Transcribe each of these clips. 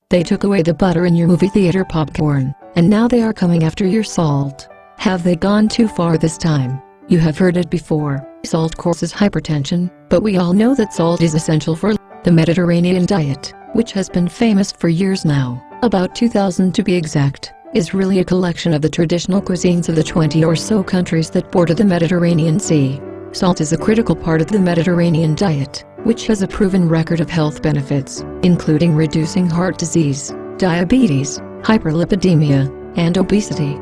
They took away the butter in your movie theater popcorn, and now they are coming after your salt. Have they gone too far this time? You have heard it before, salt causes hypertension, but we all know that salt is essential for the Mediterranean diet, which has been famous for years now, about 2000 to be exact, is really a collection of the traditional cuisines of the 20 or so countries that border the Mediterranean Sea. Salt is a critical part of the Mediterranean diet, which has a proven record of health benefits, including reducing heart disease, diabetes, hyperlipidemia, and obesity.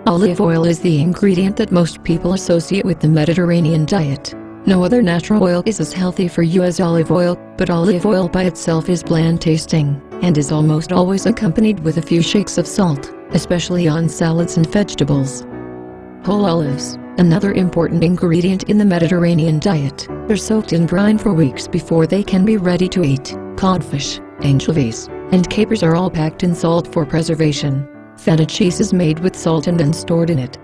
Olive oil is the ingredient that most people associate with the Mediterranean diet. No other natural oil is as healthy for you as olive oil, but olive oil by itself is bland tasting, and is almost always accompanied with a few shakes of salt, especially on salads and vegetables. Whole olives, another important ingredient in the Mediterranean diet, are soaked in brine for weeks before they can be ready to eat. Codfish, anchovies, and capers are all packed in salt for preservation. Feta cheese is made with salt and then stored in it.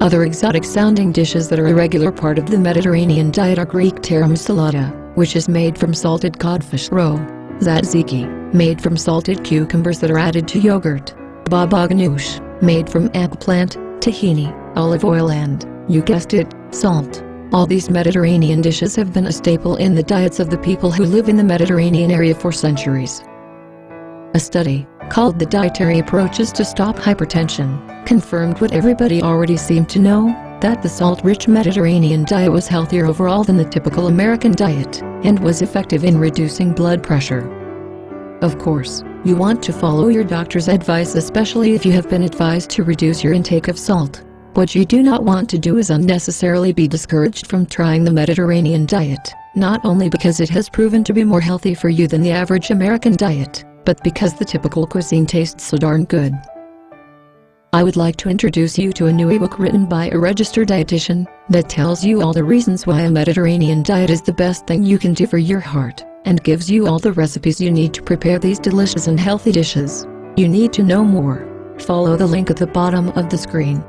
Other exotic-sounding dishes that are a regular part of the Mediterranean diet are Greek tiramisalata, which is made from salted codfish roe; tzatziki, made from salted cucumbers that are added to yogurt; baba ganoush, made from eggplant, tahini, olive oil and, you guessed it, salt. All these Mediterranean dishes have been a staple in the diets of the people who live in the Mediterranean area for centuries. A study, called The Dietary Approaches to Stop Hypertension, confirmed what everybody already seemed to know, that the salt-rich Mediterranean diet was healthier overall than the typical American diet, and was effective in reducing blood pressure. Of course, you want to follow your doctor's advice, especially if you have been advised to reduce your intake of salt. What you do not want to do is unnecessarily be discouraged from trying the Mediterranean diet, not only because it has proven to be more healthy for you than the average American diet, but because the typical cuisine tastes so darn good. I would like to introduce you to a new ebook written by a registered dietitian that tells you all the reasons why a Mediterranean diet is the best thing you can do for your heart, and gives you all the recipes you need to prepare these delicious and healthy dishes. You need to know more? Follow the link at the bottom of the screen.